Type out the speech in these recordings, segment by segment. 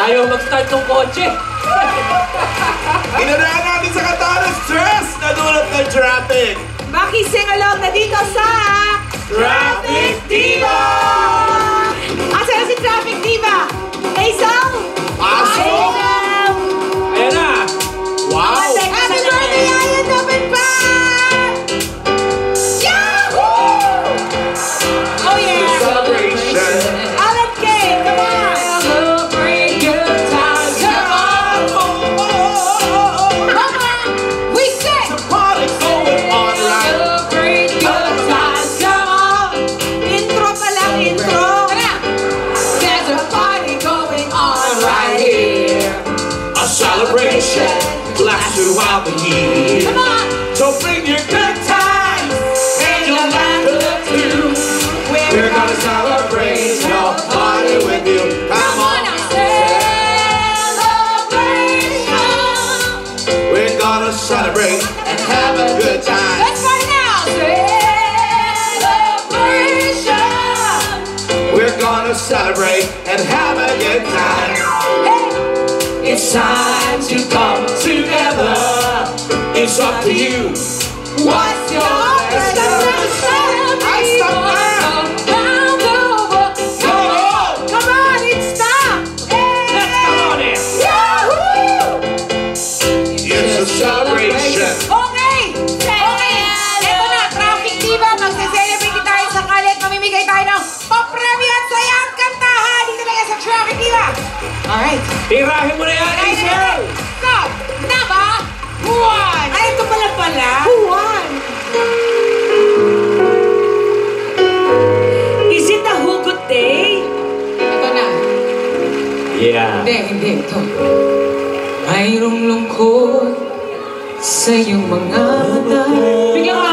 Ayaw mag-start ng kotse. Inanahan natin sa kanta ng Stress na dulot ng traffic. Makising along na dito sa Traffic Diva! Asa na si Traffic Diva? Hazel? Pasok! Ayan na. Wow! Happy birthday, Ayan Dapat pa! Yahoo! Oh yeah! Celebration! Alan K, come on! Celebration lasts throughout the year. Come on! So bring your good times and your laughter too. We're gonna celebrate your party with you. Come on! Celebration! We're gonna celebrate and have a good time. Let's find out! Celebration! We're gonna celebrate and have a good time. It's time to come together. It's up to you. What's your pleasure? I stop now. Come on, it's time. Let's come on in. Yahoo! It's a celebration. Okay! Okay! Ito na, Traffic Diva. Magse-celebrate tayo sa kalit. Mamimigay tayo ng papremyo at saya at kantahan. Dito lang yan sa Traffic Diva. Alright. Tirahin mo na yan, Hazel! Stop! Number one! Ay, ito pala. One. Is it a hugot day? Ito na. Yeah. Hindi. Ito. Mayroong lungkot sa iyong mga mata. Bigyan ka!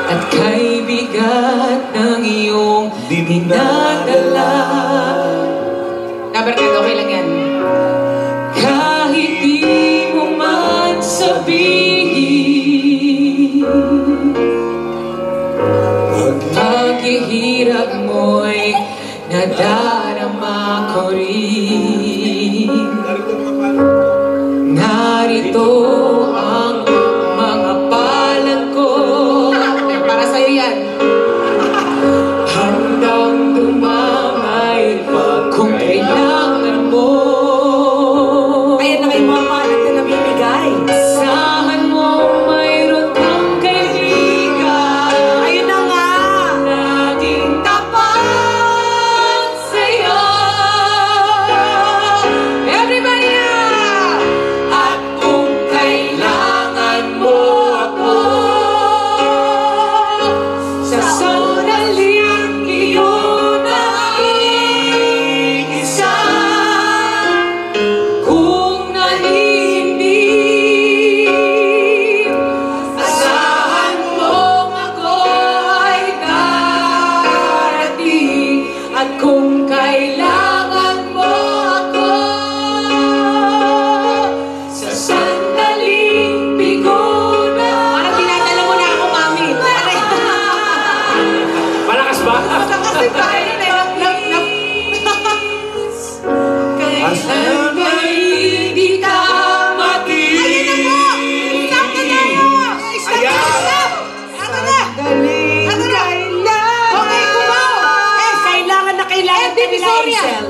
At kay bigat ng iyong dinadala. Kabarkad, okay lang yan. Kahit di mo man sabihin, paghihirap mo'y nadarama ko rin. Narito ang mga palad ko. Para sa'yo yan. Handang dumamay kung kailangan mo. Ayan na kayo mga palad na namimigay. Asahan mo mayroon kang kaibigan. Ayun na nga. Laging tapat sa'yo. Everybody up! At kung kailangan mo ako, sa sandaling iyon ay isa. Kung nanindig, asahan mong ako ay darating. At kung kailangan mo ako, sa sandaling bigo na. Parang dinadala mo na ako, Mami. Malakas ba? Kasi tayo na kailan ba hindi ka matigil? Ayun na po! Stop na tayo! Stop na! Stop! Ito na! Ito na! Okay, kumaw! Kailangan na kailangan ka nila, Hazel.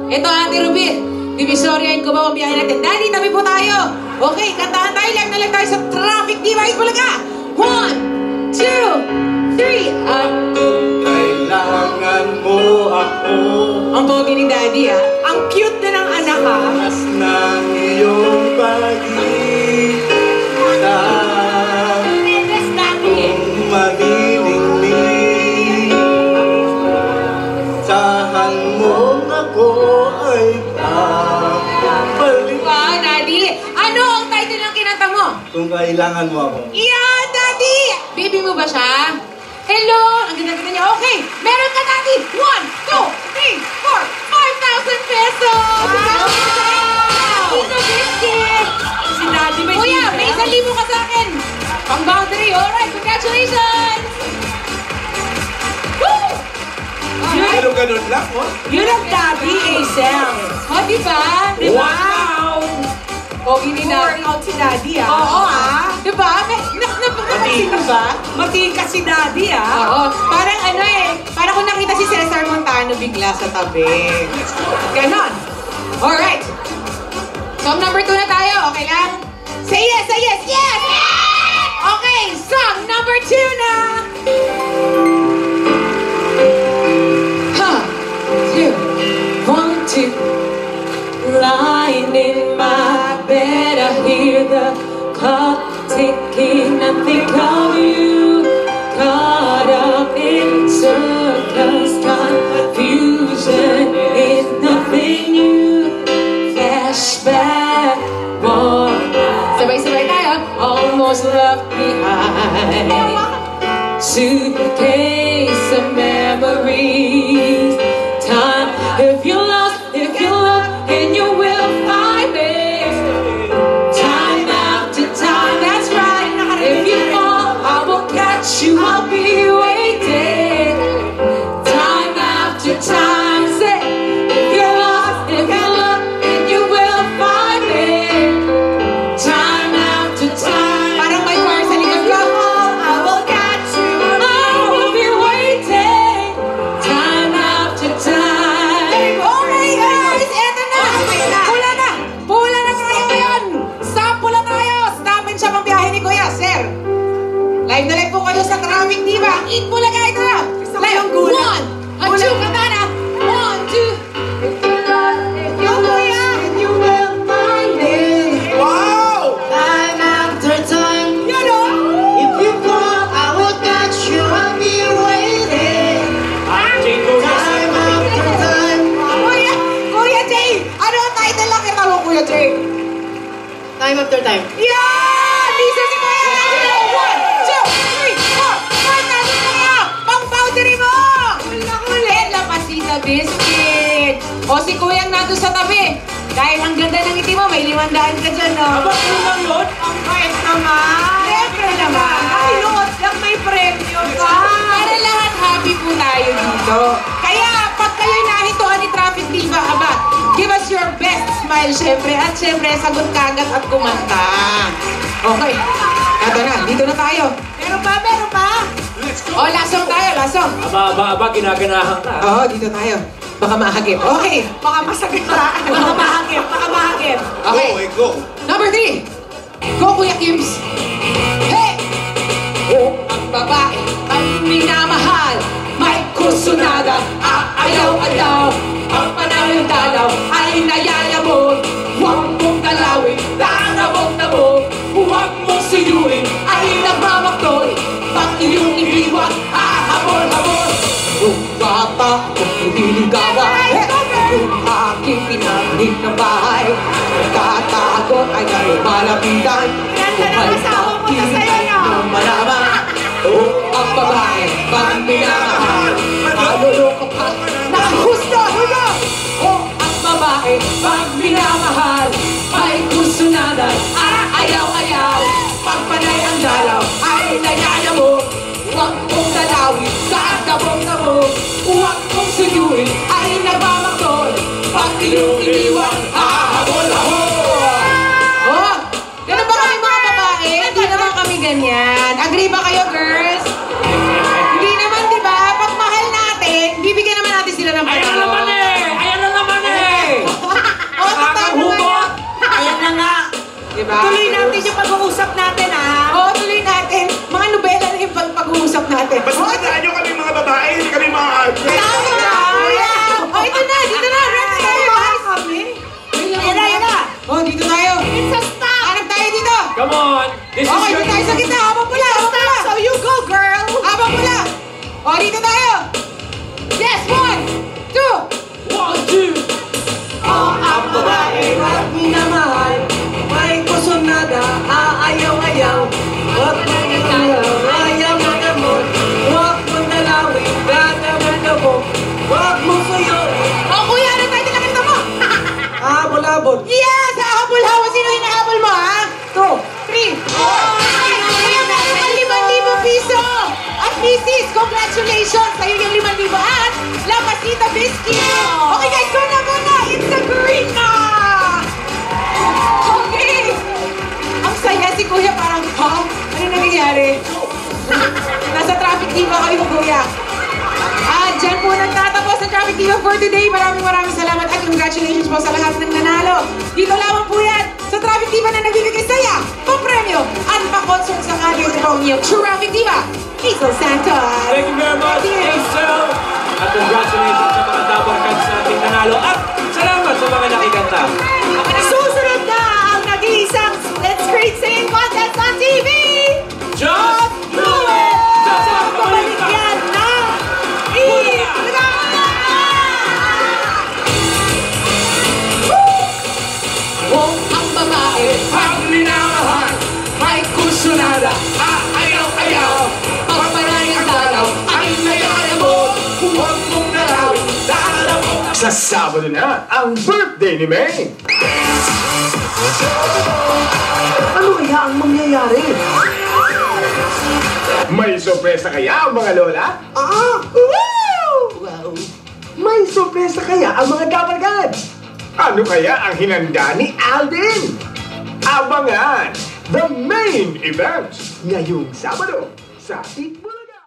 Ito, Ate Ruby. Divisoria and kumaw ang biyahe natin. Daddy, tabi po tayo. Okay, kantahan tayo. Live na live tayo sa Traffic Diva. Bulaga! 1, 2, 3. At Kung kailangan mo ako, ang pogi ni Daddy, ah. Ang cute na ng anak, ah. mas ng iyong pag-ibig. kung kailangan mo ako. Yeah, Daddy! Baby mo ba siya? Hello! Ang ganda-ganda niya. Okay, meron ka, Daddy! 1, 2, 3, 4, 5,000 pesos! Wow! Tito Biscuit! Si Daddy may Kuya, tita. may 1,000 ka sa akin! Pang boundary, alright! Congratulations! Woo! Pero ganun lang, oh. Yun ang Daddy, Hazel. O, diba? One down. Pogi ni Daddy. Workout si Daddy, ah. Oo, Diba? Napapansin mo ba? Matikas si Daddy, ah. Oo. Parang ano parang kung nakita si Cesar Montano bigla sa tabi. Ganon. Alright. Song number 2 na tayo. Okay lang? Say yes, say yes, yes! Okay, song number 2 na. Two, 1, 2. Lying in my bed, I hear the clock ticking. I think of you, caught up in circles, confusion is nothing new. Flashback, one, sabay-sabay tayo. Almost left behind. Suitcase of memories. Time, if you're lost, if you're lost, and you will find me. Time after time, that's right. If you fall, I will catch you. I'll be waiting. Time after time, say, if you're lost, if you're lost, and you will find me. Time after time. Parang may choir sa likod ko. I will catch you. I will be waiting. Time after time. Okay guys, eto na. Pula na. Pula na tayo ngayon. Stop, pula tayo. Stopin siya pang biyahe ni Kuya, sir. Live na live po kayo sa Traffic Diva. Eat pula guys, ito na. Live, 1, 2, kanta na. 1, 2. Yung Kuya. And you will find it. Wow! Time after time, Yan o. if you fall, I will catch you. I'll be waiting. Jingle Time after time, Kuya, Kuya Jay. Ano ang title lang kita mo, Kuya Jay? time after time. Yeah! Lisa si Kuya! 1, 2, 3, 4, 5,000 Kuya! Pang-boundary mo! Kulit lang pa si The Biscuit. O si Kuya nandun sa tabi. Dahil ang ganda ng ngiti mo, may 500 ka dyan, no? Aba, kulang yun. Ang bait naman. Siyempre naman. Ayos, lang may premyo ka. Para lahat happy po tayo dito. Kaya, pag kayo'y nahituan ni Traffic Diva, aba, give us your best smile, syempre. At syempre, sagot ka agad at kumanta. Okay. Eto na, dito na tayo. Meron pa, meron pa. O, lasong tayo, lasong. Aba, ginaganahan ka. Oo, dito tayo. Baka mahagip. Okay. Baka masakit pa. Baka mahagip, baka mahagip. Okay. Go. Number 3. Go, Kuya Kims. Hey! Oh, ang babae, ang minamahal. May kusunada, ayaw-ayaw. Ang panahon dalaw ay nayayabot. Huwag mong dalawin, danabog-nabog. Huwag mong suyuin, ay nagmamaktol. Pag iyong iniwan, hahabol-habol. Kung bata, kung piniligawan, kung aking pinanig ng bahay, tatagot ay kayo malapitan. Ganda ng asawa mo na sa'yo, no? Kung malaman, ang babae, pang minamahal, maluloko pa, nakahusto, hulo! Ang babae, pag minamahal, may kusunada, ayaw-ayaw, pagpanay ang dalaw, ay nayayabog. Huwag mong dalawin, sa dabog-dabog, huwag mong suyuin, ay nagmamaktol. Pag iyong iniwan, hahabol-habol. Oh, ganun ba kami mga babae? Hindi naman kami ganyan. Agree ba kayo, girls? Hindi naman, di ba? Pag mahal natin, bibigyan naman natin sila ng Ayan panalo. na naman eh! Ayan na naman eh! O, totoo naman yan. Ayan na nga. Diba? Tuloy natin yung pag-uusap natin, ah. Oo, tuloy natin. Mga nobela na yung pag-uusap natin. Basta tandaan nyo kami mga babae, hindi kami mga arte. Tama na! O, ito na, dito na. Ready tayo, guys. Kami. Ayan na, ayan na. O, dito tayo. It's a stop. Hanap tayo dito. Come on! This is Okay, your... dito tayo sa gitna. Habang pula, habang pula. So you go, girl. Habang pula. O, dito tayo. Yes, 1, 2. 1, 2. Ang babae, wag minamahal. May kusunada, ayaw-ayaw. Tita Bisky. Okay guys, go na muna. It's the green na. Okay. Ang saya si Kuya parang, ha? Ano nangyayari? Nasa traffic diva kayo, Kuya. Diyan po nagtatapos ang Traffic Diva for today. Maraming salamat at congratulations po sa lahat ng nanalo. Dito lamang po yan sa Traffic Diva na nagbibigay saya, pang-premyo at pang-concert sa Radio Demonio. Traffic Diva, Hazel Santos. Thank you very much, Hazel. At congratulations sa mga Dabber Cats nating nanalo. At salamat sa mga nakikanta. Susunod na ang nag-iisang Let's Create Singing Contest on TV. Just do it! Babalik yan na ang babae. Pag minamahal, may kusunada. Ayaw-ayaw, pagpanay ang dalaw. Ay nayaya mo, huwag mong nalawin. Dalaw mo. Sa Sabado na, ang birthday ni May. Ano kaya ang mangyayari? May sorpresa kaya ang mga lola? Wow! May sorpresa kaya ang mga Dabargads? Ano kaya ang hinanda ni Alden? Abangan! The main event! Ngayong Sabado sa Tikman.